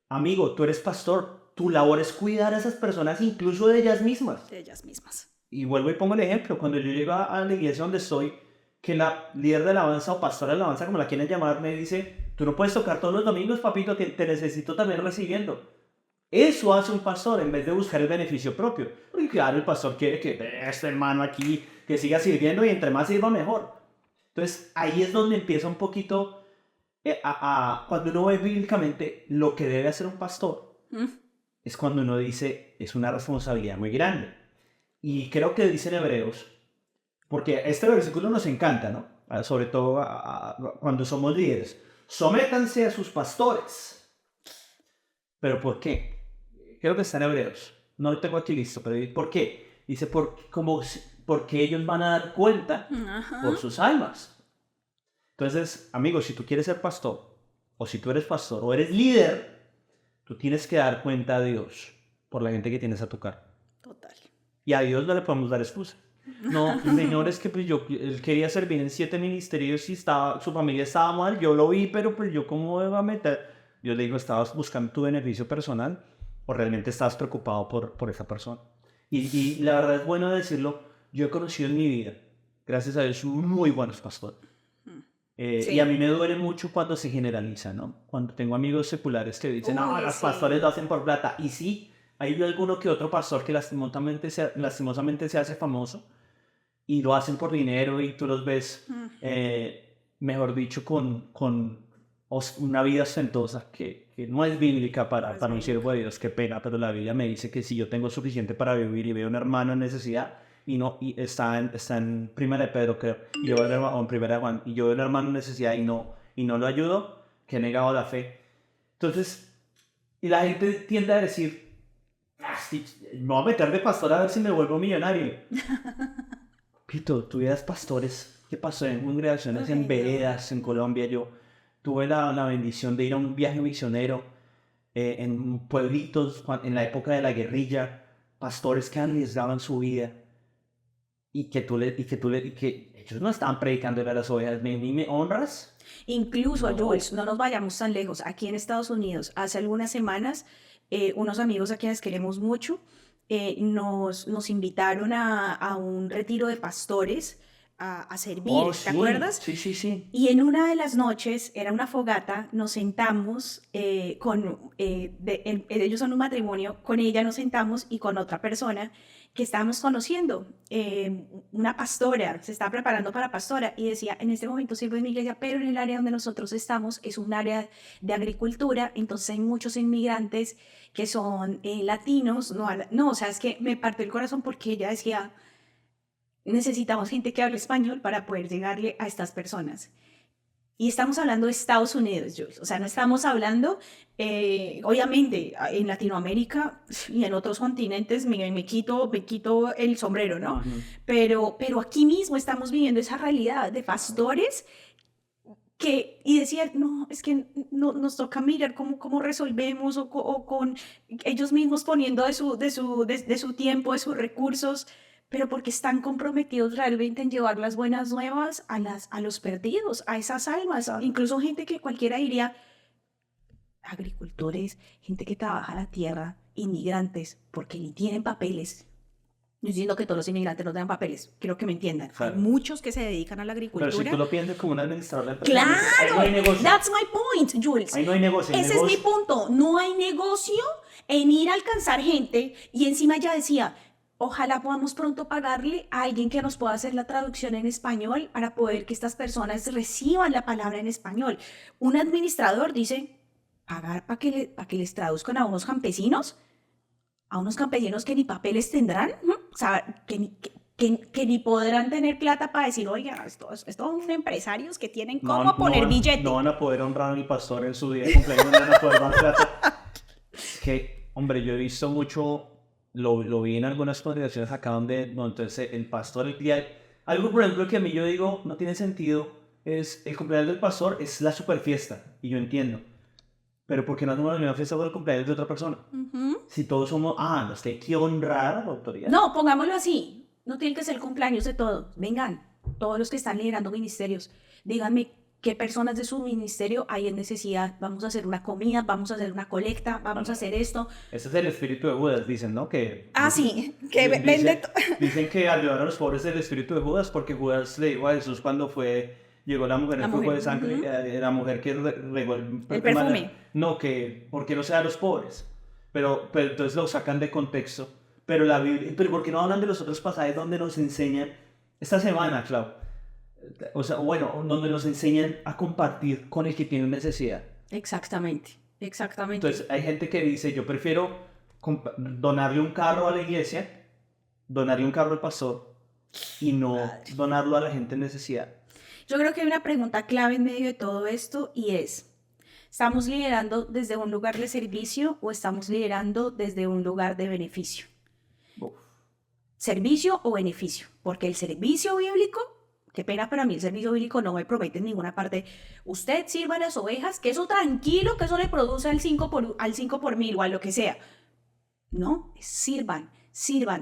amigo, tú eres pastor, tu labor es cuidar a esas personas incluso de ellas mismas. De ellas mismas. Y vuelvo y pongo el ejemplo, cuando yo llego a la iglesia donde estoy, que la líder de alabanza o pastora de alabanza, como la quieren llamar, me dice, tú no puedes tocar todos los domingos, papito, te necesito también recibiendo. Eso hace un pastor en vez de buscar el beneficio propio. Porque claro, el pastor quiere que este hermano aquí, que siga sirviendo y entre más sirva mejor. Entonces ahí es donde empieza un poquito cuando uno ve bíblicamente lo que debe hacer un pastor, es cuando uno dice, es una responsabilidad muy grande. Y creo que dice en Hebreos, porque este versículo nos encanta, ¿no? Sobre todo cuando somos líderes. Sométanse a sus pastores. ¿Pero por qué? Creo que está en Hebreos. No lo tengo aquí listo, pero ¿por qué? Dice, porque ellos van a dar cuenta por sus almas. Entonces, amigos, si tú quieres ser pastor, o si tú eres pastor, o eres líder, tú tienes que dar cuenta a Dios por la gente que tienes a tu cargo. Total. Y a Dios no le podemos dar excusa. No, señor, es que pues él quería servir en 7 ministerios y su familia estaba mal, yo lo vi, pero pues yo cómo me voy a meter. Yo le digo, ¿estabas buscando tu beneficio personal o realmente estabas preocupado por esa persona? Y la verdad es bueno decirlo, yo he conocido en mi vida, gracias a Dios, muy buenos pastores. Sí. Y a mí me duele mucho cuando se generaliza, ¿no? Cuando tengo amigos seculares que dicen, no, los pastores lo hacen por plata. Y sí, hay alguno que otro pastor que lastimosamente se hace famoso y lo hacen por dinero y tú los ves, mejor dicho, con una vida ostentosa que no es bíblica para un siervo de Dios. Qué pena, pero la Biblia me dice que si yo tengo suficiente para vivir y veo un hermano en necesidad, y está en Primera de Pedro, creo, y yo veo en Primera de Juan, y yo veo un hermano en necesidad y no lo ayudo, que he negado la fe. Entonces, y la gente tiende a decir, me voy a meter de pastor a ver si me vuelvo millonario. Pito, tú eras pastores, ¿qué pasó en congregaciones en veredas en Colombia? Yo tuve la bendición de ir a un viaje misionero en pueblitos en la época de la guerrilla, pastores que arriesgaban su vida. Y que ellos no estaban predicando a las ovejas, ¿me honras? Incluso, no. Jules, no nos vayamos tan lejos. Aquí en Estados Unidos, hace algunas semanas, unos amigos a quienes queremos mucho nos invitaron a un retiro de pastores a servir, ¿te acuerdas? Sí. Y en una de las noches, era una fogata, nos sentamos ellos son un matrimonio, con ella nos sentamos y con otra persona que estábamos conociendo, una pastora, se estaba preparando para pastora y decía, en este momento sirvo en mi iglesia, pero en el área donde nosotros estamos es un área de agricultura, entonces hay muchos inmigrantes que son latinos, o sea, es que me partió el corazón porque ella decía, necesitamos gente que hable español para poder llegarle a estas personas. Y estamos hablando de Estados Unidos, Jules. O sea, no estamos hablando, obviamente, en Latinoamérica y en otros continentes me quito el sombrero, ¿no? Pero aquí mismo estamos viviendo esa realidad de pastores y decían, no, es que no, nos toca mirar cómo resolvemos o con ellos mismos poniendo de su tiempo, de sus recursos, pero porque están comprometidos realmente en llevar las buenas nuevas a los perdidos, a esas almas. Incluso gente que cualquiera diría, agricultores, gente que trabaja la tierra, inmigrantes, porque ni tienen papeles. No estoy diciendo que todos los inmigrantes no tengan papeles, quiero que me entiendan. Claro. Hay muchos que se dedican a la agricultura. Pero si tú lo piensas como un administrador de empresas, ¡claro! No hay negocio. That's my point, Jules. Ahí no hay negocio. Ese es mi punto. No hay negocio en ir a alcanzar gente. Y encima ya decía, ojalá podamos pronto pagarle a alguien que nos pueda hacer la traducción en español para poder que estas personas reciban la palabra en español. Un administrador dice, pagar para que les traduzcan a unos campesinos que ni papeles tendrán, o sea, que ni podrán tener plata para decir, oiga, estos son empresarios que tienen cómo poner billete. No van a poder honrar a mi pastor en su día de cumpleaños, no van a poder dar plata. Es que, hombre, yo he visto mucho... Lo vi en algunas congregaciones acá donde entonces el pastor, algo por ejemplo que a mí yo digo no tiene sentido, es el cumpleaños del pastor es la super fiesta, y yo entiendo, pero ¿por qué no hacemos la misma fiesta por el cumpleaños de otra persona? Si todos somos, nos hay que honrar a la autoridad. No, pongámoslo así, no tiene que ser el cumpleaños de todos, vengan, todos los que están liderando ministerios, díganme qué personas de su ministerio hay en necesidad. Vamos a hacer una comida, vamos a hacer una colecta, vamos a hacer esto. Ese es el espíritu de Judas, dicen, ¿no? Que Sí, que dicen, vende dicen que ayudar a los pobres es el espíritu de Judas, porque Judas le dijo a Jesús cuando llegó la mujer, el flujo de sangre, la mujer que regó el perfume. No, que, ¿por qué no se da a los pobres? Pero entonces lo sacan de contexto. Pero la Biblia, pero ¿por qué no hablan de los otros pasajes donde nos enseñan, esta semana, Clau? O sea, bueno, donde nos enseñan a compartir con el que tiene necesidad. Exactamente. Entonces, hay gente que dice, yo prefiero donarle un carro a la iglesia, donarle un carro al pastor y no donarlo a la gente en necesidad. Yo creo que hay una pregunta clave en medio de todo esto y es, ¿estamos liderando desde un lugar de servicio o estamos liderando desde un lugar de beneficio? ¿Servicio o beneficio? Porque el servicio bíblico, qué pena, para mí el servicio bíblico no me promete en ninguna parte. Usted sirva a las ovejas, que eso tranquilo, que eso le produce al 5 por mil o a lo que sea. No, sirvan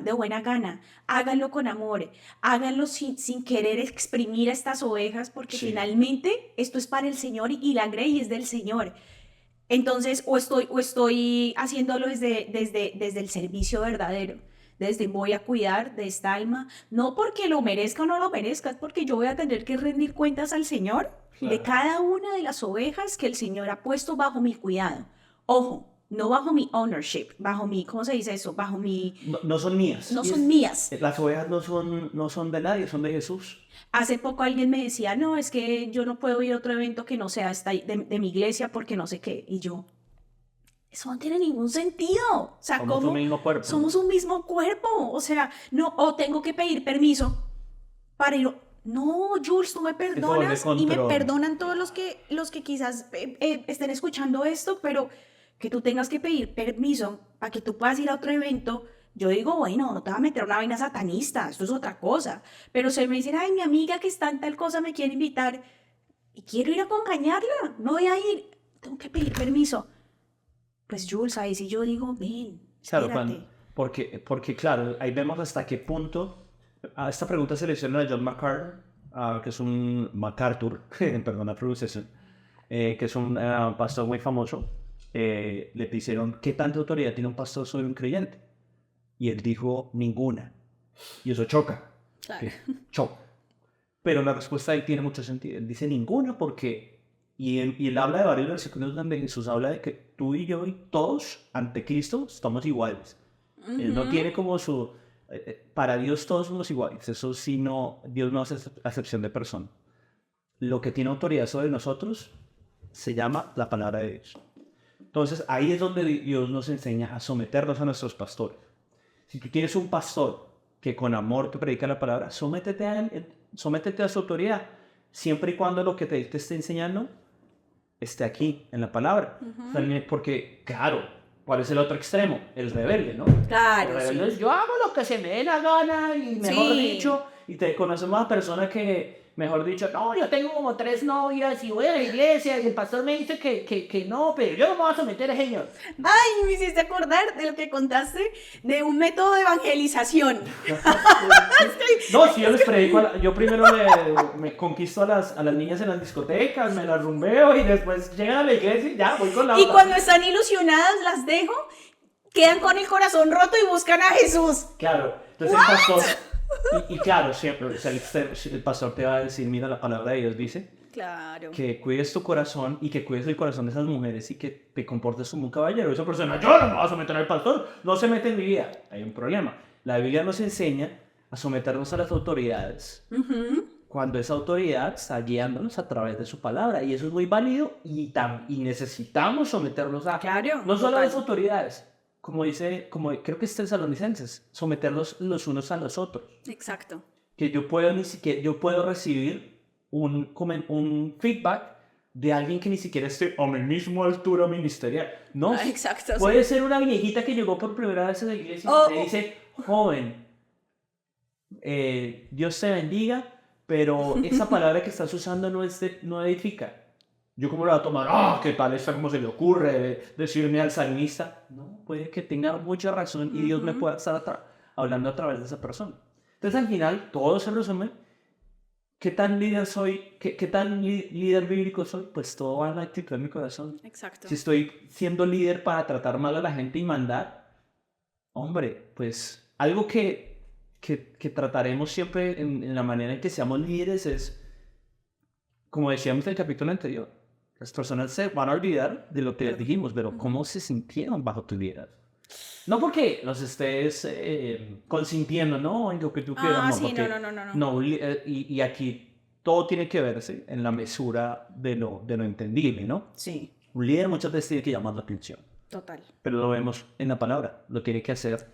de buena gana, háganlo con amor, háganlo sin querer exprimir a estas ovejas, porque finalmente esto es para el Señor y la grey es del Señor. Entonces, o estoy haciéndolo desde el servicio verdadero, desde voy a cuidar de esta alma, no porque lo merezca o no lo merezca, es porque yo voy a tener que rendir cuentas al Señor de cada una de las ovejas que el Señor ha puesto bajo mi cuidado. Ojo, no bajo mi ownership, bajo mi, ¿cómo se dice eso? Bajo mi... No son mías. No son mías. Las ovejas no son de nadie, son de Jesús. Hace poco alguien me decía, no, es que yo no puedo ir a otro evento que no sea de mi iglesia porque no sé qué. Y yo, eso no tiene ningún sentido. O sea, somos un mismo cuerpo. Somos un mismo cuerpo. O sea, no, o tengo que pedir permiso para ir. No, Jules, tú me perdonas y me perdonan todos los que quizás estén escuchando esto, pero que tú tengas que pedir permiso para que tú puedas ir a otro evento. Yo digo, bueno, no te vas a meter una vaina satanista, esto es otra cosa. Pero se me dicen, ay, mi amiga que está en tal cosa me quiere invitar y quiero ir a acompañarla, no voy a ir, tengo que pedir permiso. Pues Jules, ahí sí yo digo, ven, espérate. Claro, porque claro, ahí vemos hasta qué punto, a esta pregunta se le hicieron a John MacArthur, que es un MacArthur, perdón la pronunciación, que es un pastor muy famoso. Le dijeron, ¿qué tanta autoridad tiene un pastor sobre un creyente? Y él dijo, ninguna. Y eso choca. Claro. Choca. Pero la respuesta de él tiene mucho sentido. Él dice ninguna porque... Y él habla de varios versículos donde Jesús habla de que tú y yo y todos ante Cristo estamos iguales. Él no tiene como su... para Dios todos somos iguales. Eso sí, no, Dios no hace acepción de persona. Lo que tiene autoridad sobre nosotros se llama la palabra de Dios. Entonces ahí es donde Dios nos enseña a someternos a nuestros pastores. Si tú tienes un pastor que con amor te predica la palabra, sométete a su autoridad, siempre y cuando lo que te esté enseñando esté aquí, en la palabra. Porque, claro, ¿cuál es el otro extremo? El rebelde, ¿no? Claro, el rebelde es, yo hago lo que se me dé la gana y mejor dicho, y te conocemos a personas que, mejor dicho, no, yo tengo como 3 novias y voy a la iglesia y el pastor me dice que no, pero yo no me voy a someter a señor. Ay, me hiciste acordar de lo que contaste de un método de evangelización. No, si yo les predico, yo primero me conquisto a las niñas en las discotecas, me las rumbeo y después llegan a la iglesia y ya, voy con la otra. Y cuando están ilusionadas, las dejo, quedan con el corazón roto y buscan a Jesús. Claro, entonces el pastor... Y claro, siempre el pastor te va a decir, mira, la palabra de Dios dice que cuides tu corazón y que cuides el corazón de esas mujeres y que te comportes como un caballero. Esa persona, yo no me voy a someter al pastor, no se mete en mi vida. Hay un problema. La Biblia nos enseña a someternos a las autoridades cuando esa autoridad está guiándonos a través de su palabra. Y eso es muy válido y necesitamos someternos a no solo a las autoridades, como creo que es Tesalonicenses, someterlos los unos a los otros. Exacto. Que yo puedo recibir un feedback de alguien que ni siquiera esté a mi misma altura ministerial. No, exacto, puede ser una viejita que llegó por primera vez a la iglesia y te dice, joven, Dios te bendiga, pero esa palabra que estás usando no edifica. Yo cómo lo voy a tomar, ¿qué tal? ¿Cómo se le ocurre decirme al salmista? No, puede que tenga mucha razón y Dios me pueda estar hablando a través de esa persona. Entonces al final todo se resume ¿qué tan líder soy? ¿Qué tan líder bíblico soy? Pues todo va en la actitud de mi corazón. Exacto. Si estoy siendo líder para tratar mal a la gente y mandar, hombre, pues algo que trataremos siempre en la manera en que seamos líderes es, como decíamos en el capítulo anterior, las personas se van a olvidar de lo que les dijimos, pero cómo se sintieron bajo tu liderazgo. No porque los estés consintiendo, ¿no? En lo que tú quieras, no. Sí, Porque, no. no, y aquí todo tiene que verse en la mesura de lo entendible, ¿no? Sí, Un líder muchas veces tiene que llamar la atención, total. pero lo vemos en la palabra, lo tiene que hacer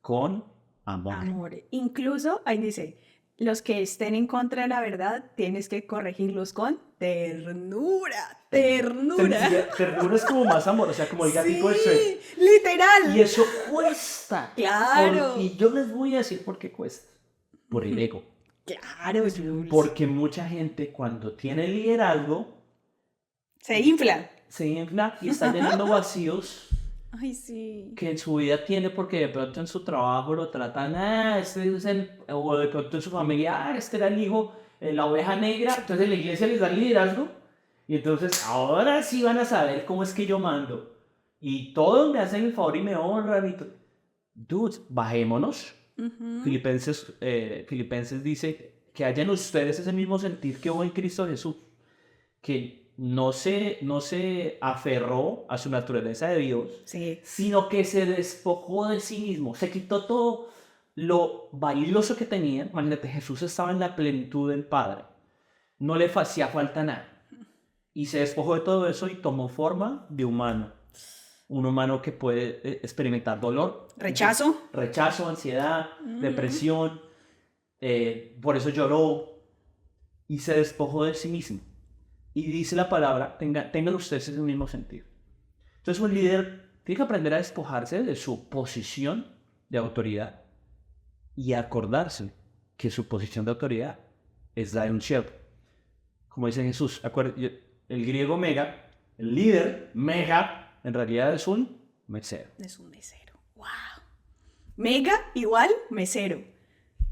con amor. Amor. Incluso, ahí dice, los que estén en contra de la verdad, tienes que corregirlos con ternura. Ternura. Ternura es como más amor, o sea, como el gatito de Shrek. Literal. Y eso cuesta. Claro. Y yo les voy a decir por qué cuesta. Por el ego. Claro, Jules. Porque mucha gente cuando tiene liderazgo Se infla. se infla y está llenando vacíos Ay, sí. que en su vida tiene porque de pronto en su trabajo lo tratan, o de pronto en su familia, este era el hijo, la oveja negra, entonces la iglesia les da liderazgo y entonces ahora sí van a saber cómo es que yo mando y todos me hacen el favor y me honran y dudes, bajémonos. Filipenses dice que haya en ustedes ese mismo sentir que hubo en Cristo Jesús, que no se aferró a su naturaleza de Dios, Sí. sino que se despojó de sí mismo, se quitó todo lo valioso que tenía. Imagínate, Jesús estaba en la plenitud del Padre, no le hacía falta nada, y se despojó de todo eso y tomó forma de humano, un humano que puede experimentar dolor, Rechazo, ansiedad, depresión, por eso lloró y se despojó de sí mismo. Y dice la palabra, tengan ustedes ese mismo sentido. Entonces un líder tiene que aprender a despojarse de su posición de autoridad y acordarse que su posición de autoridad es la de un siervo. Como dice Jesús, el griego mega, el líder mega, en realidad es un mesero. es un mesero. Wow. Mega igual mesero.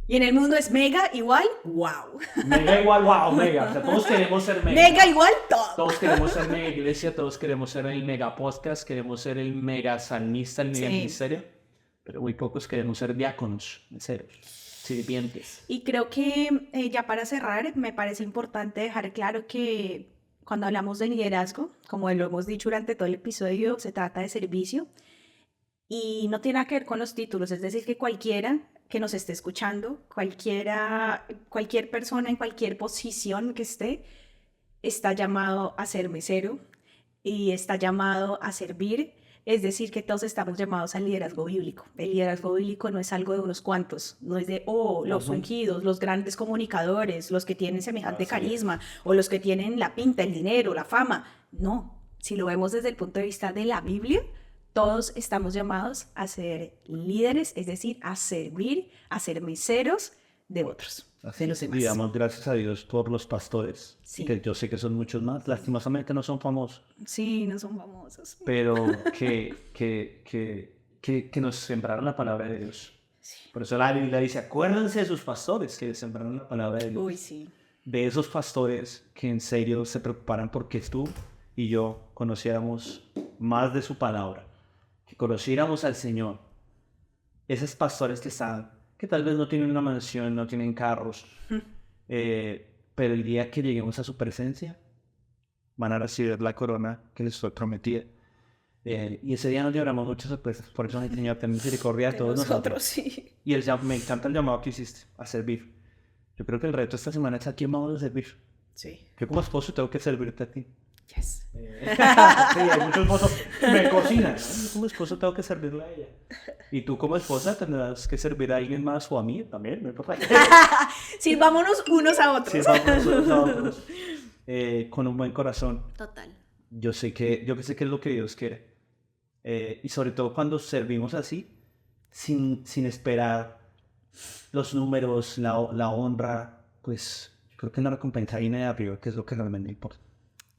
Y en el mundo es mega igual wow. Mega igual wow, mega. O sea, todos queremos ser mega. Mega igual todo. Todos queremos ser mega iglesia, todos queremos ser el mega podcast, queremos ser el mega salmista, el mega ministerio, pero muy pocos queremos ser diáconos, meseros, sirvientes. Y creo que ya para cerrar, me parece importante dejar claro que cuando hablamos de liderazgo, como lo hemos dicho durante todo el episodio, se trata de servicio y no tiene nada que ver con los títulos, es decir, que cualquiera que nos esté escuchando, cualquier persona en cualquier posición que esté, está llamado a ser mesero y está llamado a servir. Es decir, que todos estamos llamados al liderazgo bíblico. El liderazgo bíblico no es algo de unos cuantos, no es de, los ungidos, los grandes comunicadores, los que tienen semejante carisma, o los que tienen la pinta, el dinero, la fama. No, si lo vemos desde el punto de vista de la Biblia, todos estamos llamados a ser líderes, es decir, a servir, a ser meseros de otros. Y damos gracias a Dios por los pastores, que yo sé que son muchos más, lastimosamente no son famosos. Sí, no son famosos. Pero que nos sembraron la palabra de Dios. Sí. Por eso la Biblia dice, acuérdense de sus pastores que les sembraron la palabra de Dios. Uy, sí. De esos pastores que en serio se preocuparan porque tú y yo conociéramos más de su palabra, que conociéramos al Señor. Esos pastores que tal vez no tienen una mansión, no tienen carros, pero el día que lleguemos a su presencia, van a recibir la corona que les fue prometida. Y ese día nos llevaremos muchas sorpresas. Por eso, Señor, ten misericordia de todos nosotros. Sí. Y me encanta el llamado que hiciste a servir. Yo creo que el reto esta semana es a quién vamos a servir. Sí. Yo como esposo tengo que servirte a ti. Yes. Sí, hay muchos esposos me cocinan. Yo como esposo tengo que servirle a ella. Y tú como esposa tendrás que servir a alguien más o a mí también, no importa. Sirvámonos unos a otros. Sirvámonos unos a otros. Con un buen corazón. Total. Yo sé que es lo que Dios quiere. Y sobre todo cuando servimos así, sin esperar los números, la honra, pues creo que la recompensa viene de arriba, que es lo que realmente importa.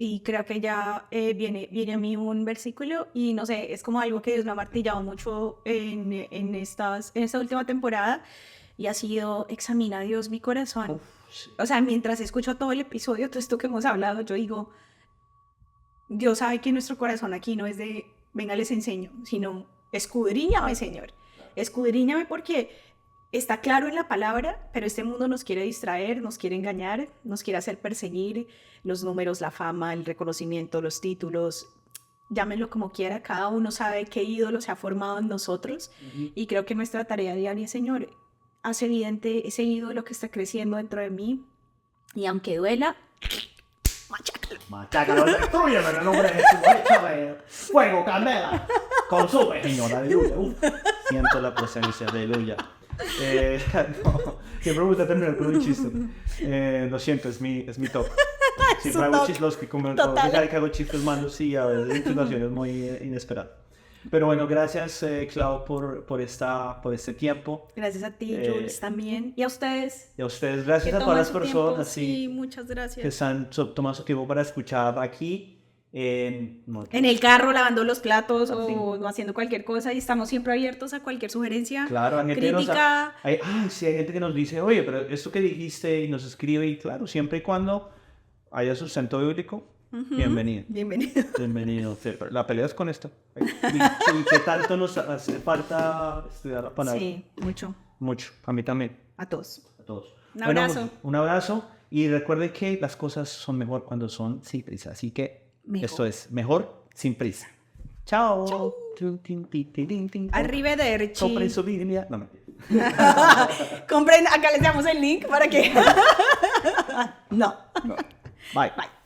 Y creo que ya viene a mí un versículo y no sé, es como algo que Dios me ha martillado mucho en esta última temporada y ha sido, examina a Dios mi corazón. O sea, mientras escucho todo el episodio, todo esto que hemos hablado, yo digo, Dios sabe que nuestro corazón aquí no es de, venga, les enseño, sino escudriñame, Señor. Escudriñame porque está claro en la palabra, pero este mundo nos quiere distraer, nos quiere engañar, nos quiere hacer perseguir los números, la fama, el reconocimiento, los títulos, llámenlo como quiera, cada uno sabe qué ídolo se ha formado en nosotros y creo que nuestra tarea diaria, Señor, hace evidente ese ídolo que está creciendo dentro de mí y aunque duela, Machácalo, destruyeme en el nombre de Jesús. Échame fuego, candela. Consume, Señor, aleluya. Siento la presencia, aleluya. No, siempre me gusta terminar con un chiste. Lo siento, es mi top. Siempre hago chistes, los que hago chistes malos, sí, a veces en situaciones muy inesperadas. Pero bueno, gracias, Clau, por este tiempo. Gracias a ti, Jules, también. Y a ustedes. Y a ustedes, gracias a todas las personas sí, muchas gracias. que están tomando su tiempo para escuchar aquí. En el carro, lavando los platos o haciendo cualquier cosa. Y estamos siempre abiertos a cualquier sugerencia, claro, hay gente crítica. Sí, hay gente que nos dice, oye, pero esto que dijiste, y nos escribe, y claro, siempre y cuando haya sustento bíblico, bienvenido. Bienvenido. La pelea es con esto. ¿Y qué tanto nos hace falta estudiar la palabra? Sí, mucho. Mucho. A mí también. A todos. A todos. Un abrazo. Bueno, un abrazo. Y recuerden que las cosas son mejor cuando son sin prisa. Así que esto es mejor sin prisa. Chao. Chao. Arrivederci. Compren su Biblia. No, Compren, acá les damos el link para que... No. Bye. Bye.